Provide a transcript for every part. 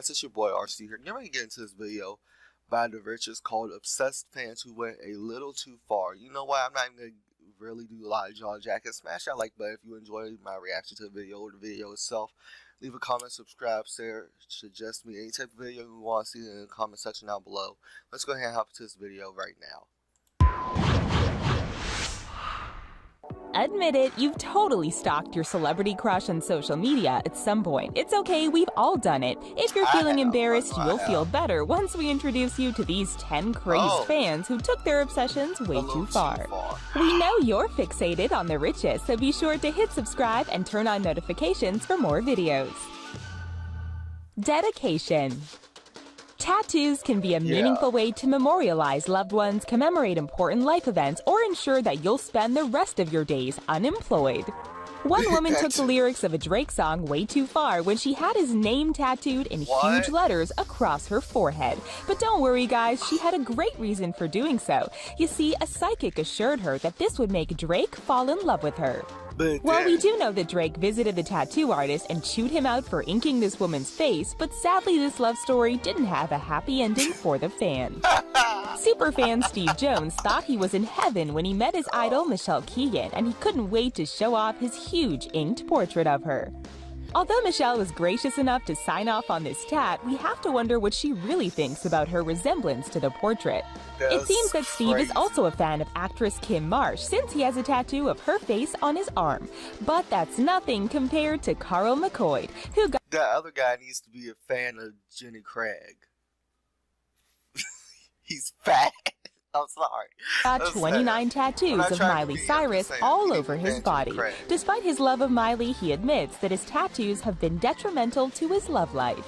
guys, it's your boy RC here. You're ready to get into this video by the richest called Obsessed Fans Who Went a Little Too Far. You know what? I'm not even going to really do a lot of jaw jackets. Smash that like button if you enjoyed my reaction to the video or the video itself. Leave a comment, subscribe, share, suggest me any type of video you want to see in the comment section down below. Let's go ahead and hop into this video right now. Admit it, you've totally stalked your celebrity crush on social media at some point. It's okay, we've all done it. If you're feeling embarrassed, you'll feel better once we introduce you to these 10 crazed fans who took their obsessions way too far. We know you're fixated on the richest, so be sure to hit subscribe and turn on notifications for more videos. Dedication. Tattoos can be a meaningful way to memorialize loved ones, commemorate important life events, or ensure that you'll spend the rest of your days unemployed. One woman took the lyrics of a Drake song way too far when she had his name tattooed in huge letters across her forehead. But don't worry guys, she had a great reason for doing so. You see, a psychic assured her that this would make Drake fall in love with her. Well, we do know that Drake visited the tattoo artist and chewed him out for inking this woman's face, but sadly this love story didn't have a happy ending for the fan. Superfan Steve Jones thought he was in heaven when he met his idol Michelle Keegan, and he couldn't wait to show off his huge inked portrait of her. Although Michelle was gracious enough to sign off on this tat, we have to wonder what she really thinks about her resemblance to the portrait. It seems that Steve is also a fan of actress Kim Marsh, since he has a tattoo of her face on his arm. But that's nothing compared to Carl McCoy, who got— That other guy needs to be a fan of Jenny Craig. He's fat. I'm sorry. Got 29 tattoos of Miley Cyrus all over his body. Despite his love of Miley, he admits that his tattoos have been detrimental to his love life.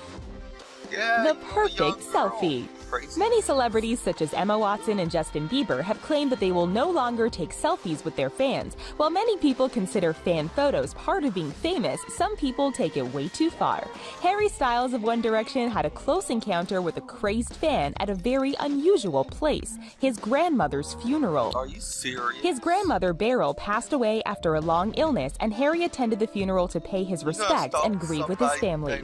The perfect selfie. Many celebrities such as Emma Watson and Justin Bieber have claimed that they will no longer take selfies with their fans. While many people consider fan photos part of being famous, some people take it way too far. Harry Styles of One Direction had a close encounter with a crazed fan at a very unusual place, his grandmother's funeral. Are you serious? His grandmother, Beryl, passed away after a long illness, and Harry attended the funeral to pay his respects and grieve with his family.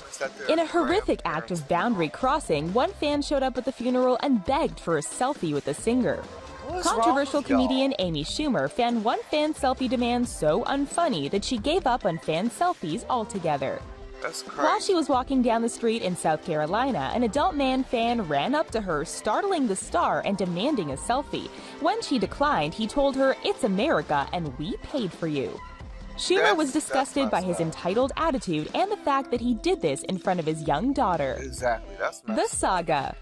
In a horrific act of boundary crossing, one fan showed up at the funeral and begged for a selfie with the singer. Controversial comedian Amy Schumer found one fan selfie demand so unfunny that she gave up on fan selfies altogether. While she was walking down the street in South Carolina, an adult man fan ran up to her, startling the star and demanding a selfie. When she declined, he told her, "It's America and we paid for you." Schumer was disgusted by his entitled attitude and the fact that he did this in front of his young daughter. The Saga.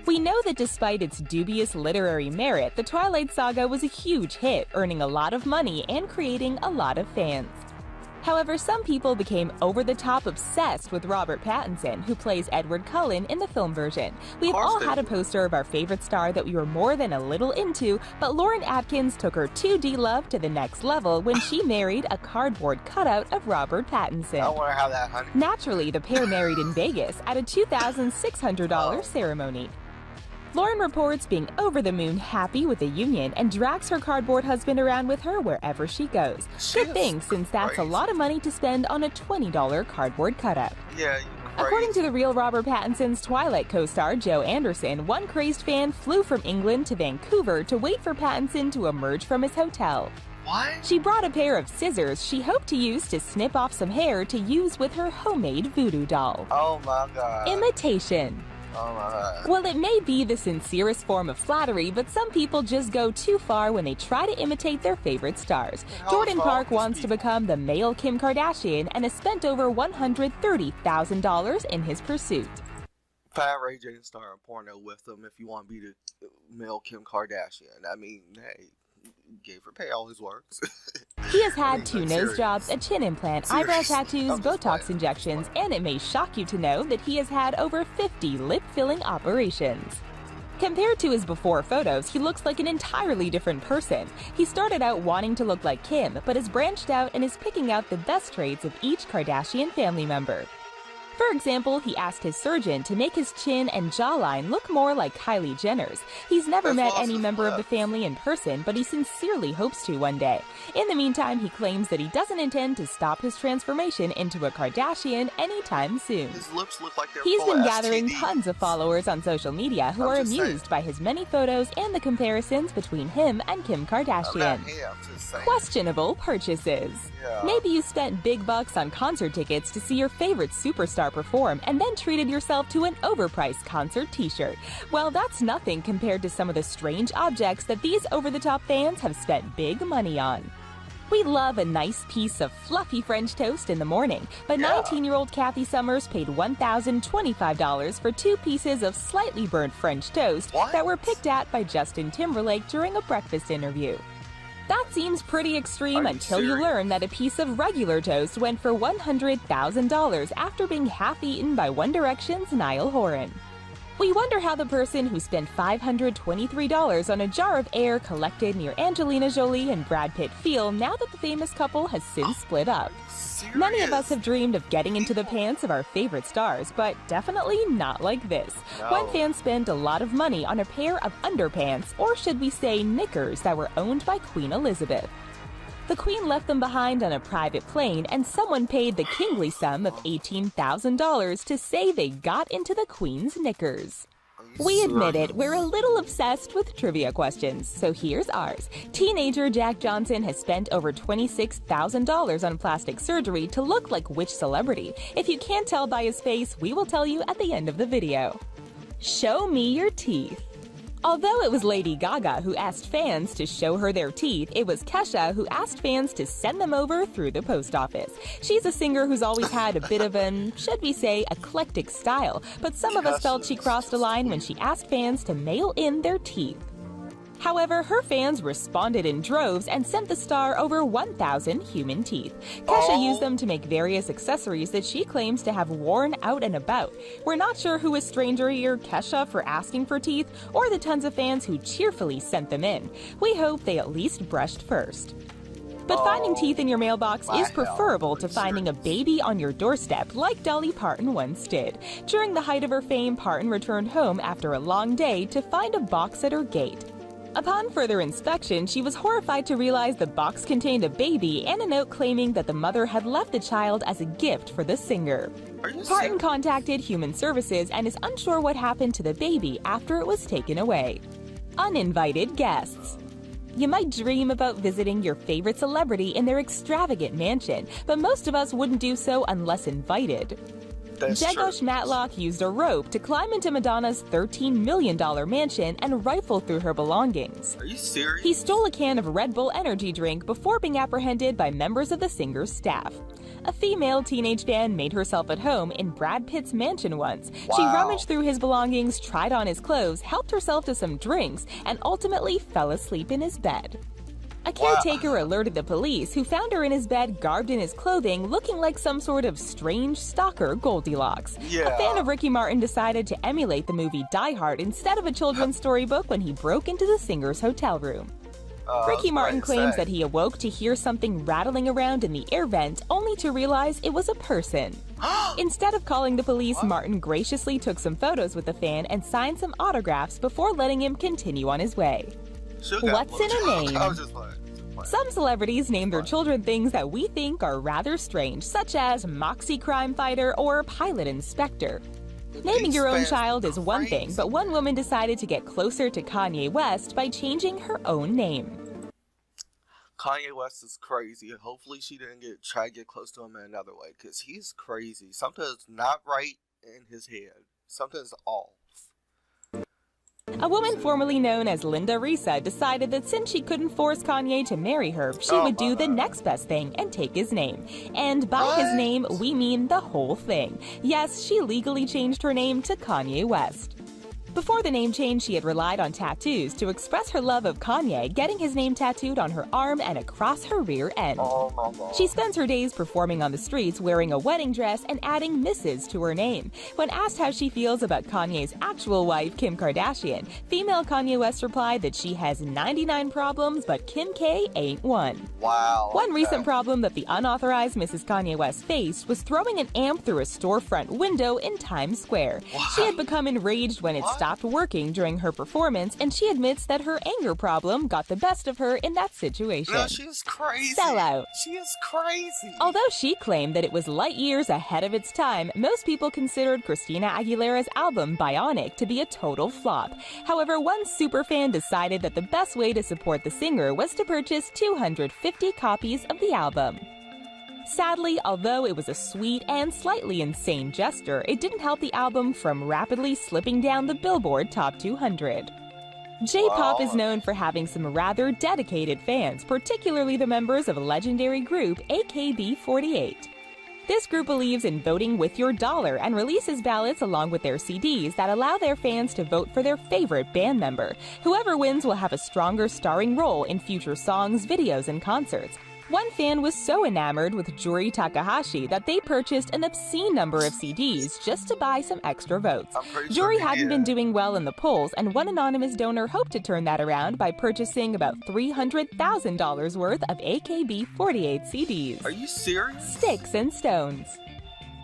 We know that despite its dubious literary merit, the Twilight Saga was a huge hit, earning a lot of money and creating a lot of fans. However, some people became over-the-top obsessed with Robert Pattinson, who plays Edward Cullen in the film version. We've all had a poster of our favorite star that we were more than a little into, but Lauren Atkins took her 2D love to the next level when she married a cardboard cutout of Robert Pattinson. I wonder how that, honey. Naturally, the pair married in Vegas at a $2,600 ceremony. Lauren reports being over the moon happy with the union and drags her cardboard husband around with her wherever she goes. Good thing, since that's a lot of money to spend on a $20 cardboard cutout. According to the real Robert Pattinson's Twilight co-star Joe Anderson, one crazed fan flew from England to Vancouver to wait for Pattinson to emerge from his hotel. She brought a pair of scissors she hoped to use to snip off some hair to use with her homemade voodoo doll. Oh my god. Imitation. Well, it may be the sincerest form of flattery, but some people just go too far when they try to imitate their favorite stars. Jordan Park wants to become the male Kim Kardashian and has spent over $130,000 in his pursuit. Find Ray J and star a porno with them if you want to be the male Kim Kardashian. I mean, hey, gave her pay all his works. He has had 2 nose jobs, a chin implant, eyebrow tattoos, Botox injections, and it may shock you to know that he has had over 50 lip-filling operations. Compared to his before photos, he looks like an entirely different person. He started out wanting to look like Kim, but has branched out and is picking out the best traits of each Kardashian family member. For example, he asked his surgeon to make his chin and jawline look more like Kylie Jenner's. He's never met any member of the family in person, but he sincerely hopes to one day. In the meantime, he claims that he doesn't intend to stop his transformation into a Kardashian anytime soon. His lips look like they're He's full been of gathering STDs. tons of followers on social media who are amused by his many photos and the comparisons between him and Kim Kardashian. Questionable purchases. Yeah. Maybe you spent big bucks on concert tickets to see your favorite superstar perform and then treated yourself to an overpriced concert t-shirt. Well, that's nothing compared to some of the strange objects that these over-the-top fans have spent big money on. We love a nice piece of fluffy French toast in the morning, but 19-year-old Kathy Summers paid $1,025 for 2 pieces of slightly burnt French toast that were picked at by Justin Timberlake during a breakfast interview. That seems pretty extreme until you learn that a piece of regular toast went for $100,000 after being half-eaten by One Direction's Niall Horan. We wonder how the person who spent $523 on a jar of air collected near Angelina Jolie and Brad Pitt feel now that the famous couple has since split up. Many of us have dreamed of getting into the pants of our favorite stars, but definitely not like this. One fan spent a lot of money on a pair of underpants, or should we say knickers, that were owned by Queen Elizabeth. The Queen left them behind on a private plane, and someone paid the kingly sum of $18,000 to say they got into the Queen's knickers. We admit it, we're a little obsessed with trivia questions, so here's ours. Teenager Jack Johnson has spent over $26,000 on plastic surgery to look like which celebrity? If you can't tell by his face, we will tell you at the end of the video. Show me your teeth. Although it was Lady Gaga who asked fans to show her their teeth, it was Kesha who asked fans to send them over through the post office. She's a singer who's always had a bit of an, should we say, eclectic style, but some of us felt she crossed a line when she asked fans to mail in their teeth. However, her fans responded in droves and sent the star over 1,000 human teeth. Kesha used them to make various accessories that she claims to have worn out and about. We're not sure who is stranger here, Kesha for asking for teeth, or the tons of fans who cheerfully sent them in. We hope they at least brushed first. But finding teeth in your mailbox is preferable to finding a baby on your doorstep, like Dolly Parton once did. During the height of her fame, Parton returned home after a long day to find a box at her gate. Upon further inspection, she was horrified to realize the box contained a baby and a note claiming that the mother had left the child as a gift for the singer. Parton contacted Human Services and is unsure what happened to the baby after it was taken away. Uninvited guests. You might dream about visiting your favorite celebrity in their extravagant mansion, but most of us wouldn't do so unless invited. Jeggosh Matlock used a rope to climb into Madonna's $13 million mansion and rifle through her belongings. Are you serious? He stole a can of Red Bull energy drink before being apprehended by members of the singer's staff. A female teenage fan made herself at home in Brad Pitt's mansion once. She rummaged through his belongings, tried on his clothes, helped herself to some drinks, and ultimately fell asleep in his bed. A caretaker alerted the police, who found her in his bed garbed in his clothing, looking like some sort of strange stalker Goldilocks. A fan of Ricky Martin decided to emulate the movie Die Hard instead of a children's storybook when he broke into the singer's hotel room. Ricky Martin claims that he awoke to hear something rattling around in the air vent, only to realize it was a person. Instead of calling the police, Martin graciously took some photos with the fan and signed some autographs before letting him continue on his way. What's in a name? Some celebrities name their children things that we think are rather strange, such as Moxie Crime Fighter or Pilot Inspector. Naming your own child is one thing, but one woman decided to get closer to Kanye West by changing her own name. Kanye West is crazy. Hopefully she didn't try to get close to him in another way, because he's crazy. Something's not right in his head. Something's off. A woman formerly known as Linda Risa decided that since she couldn't force Kanye to marry her, she would do the next best thing and take his name. And by his name, we mean the whole thing. Yes, she legally changed her name to Kanye West. Before the name change, she had relied on tattoos to express her love of Kanye, getting his name tattooed on her arm and across her rear end. Oh my God. She spends her days performing on the streets wearing a wedding dress and adding Mrs. to her name. When asked how she feels about Kanye's actual wife, Kim Kardashian, female Kanye West replied that she has 99 problems, but Kim K ain't one. Wow. One recent problem that the unauthorized Mrs. Kanye West faced was throwing an amp through a storefront window in Times Square. Wow. She had become enraged when it stopped working during her performance, and she admits that her anger problem got the best of her in that situation. No, she's crazy. Sellout. She is crazy. Although she claimed that it was light years ahead of its time, most people considered Christina Aguilera's album Bionic to be a total flop. However, one superfan decided that the best way to support the singer was to purchase 250 copies of the album. Sadly, although it was a sweet and slightly insane gesture, it didn't help the album from rapidly slipping down the Billboard Top 200. J-pop is known for having some rather dedicated fans, particularly the members of a legendary group, AKB48. This group believes in voting with your dollar and releases ballots along with their CDs that allow their fans to vote for their favorite band member. Whoever wins will have a stronger starring role in future songs, videos, and concerts. One fan was so enamored with Juri Takahashi that they purchased an obscene number of CDs just to buy some extra votes. Juri hadn't been doing well in the polls, and one anonymous donor hoped to turn that around by purchasing about $300,000 worth of AKB48 CDs. Are you serious? Sticks and stones.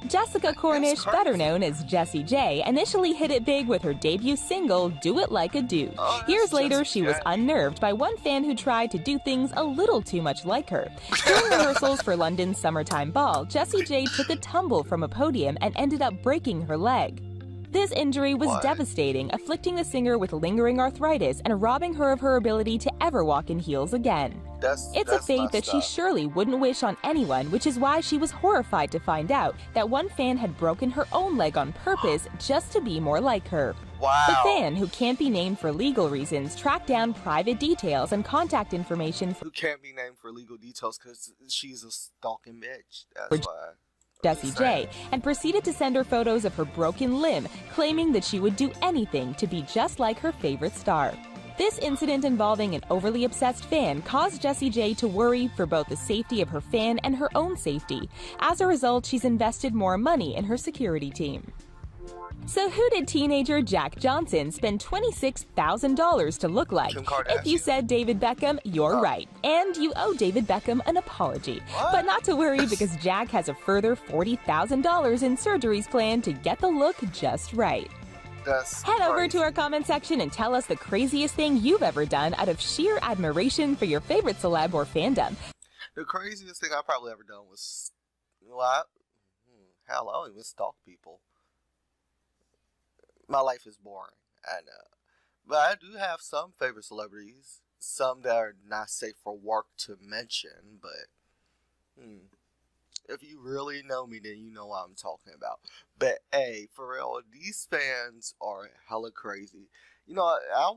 Jessica Cornish, better known as Jessie J, initially hit it big with her debut single, Do It Like a Dude. Years later, she was unnerved by one fan who tried to do things a little too much like her. During rehearsals for London's summertime ball, Jessie J took a tumble from a podium and ended up breaking her leg. This injury was devastating, afflicting the singer with lingering arthritis and robbing her of her ability to ever walk in heels again. It's a fate that she surely wouldn't wish on anyone, which is why she was horrified to find out that one fan had broken her own leg on purpose just to be more like her. Wow. The fan, who can't be named for legal reasons, tracked down private details and contact information who can't be named for legal details because she's a stalking bitch. That's why. Jessie J, and proceeded to send her photos of her broken limb, claiming that she would do anything to be just like her favorite star. This incident involving an overly obsessed fan caused Jessie J to worry for both the safety of her fan and her own safety. As a result, she's invested more money in her security team. So who did teenager Jack Johnson spend $26,000 to look like? If you said David Beckham, you're right. And you owe David Beckham an apology. But not to worry, because Jack has a further $40,000 in surgeries planned to get the look just right. Head over to our comment section and tell us the craziest thing you've ever done out of sheer admiration for your favorite celeb or fandom. The craziest thing I probably ever done was, I don't even stalk people. My life is boring, I know. But I do have some favorite celebrities. Some that are not safe for work to mention, but if you really know me, then you know what I'm talking about. But hey, for real, these fans are hella crazy. You know, I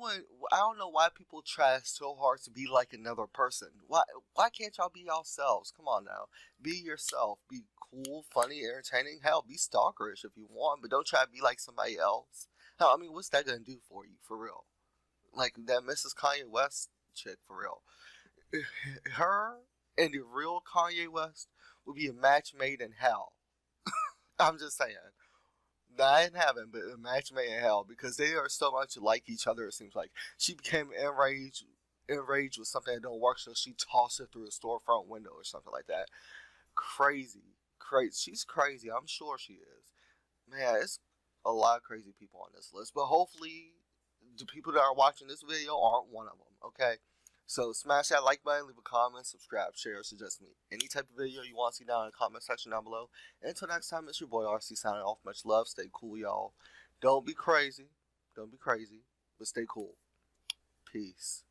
don't know why people try so hard to be like another person. Why can't y'all be yourselves? Come on now. Be yourself. Be cool, funny, entertaining. Hell, be stalkerish if you want, but don't try to be like somebody else. Hell, I mean, what's that gonna do for you, for real? Like that Mrs. Kanye West chick, for real. Her and the real Kanye West would be a match made in hell. I'm just saying. Not in heaven, but a match made in hell, because they are so much like each other, it seems like. She became enraged with something that don't work, so she tossed it through a storefront window or something like that. Crazy. She's crazy. I'm sure she is. Man, it's a lot of crazy people on this list, but hopefully the people that are watching this video aren't one of them, okay? So smash that like button, leave a comment, subscribe, share, or suggest me any type of video you want to see down in the comment section down below. And until next time, it's your boy RC signing off. Much love. Stay cool, y'all. Don't be crazy, but stay cool. Peace.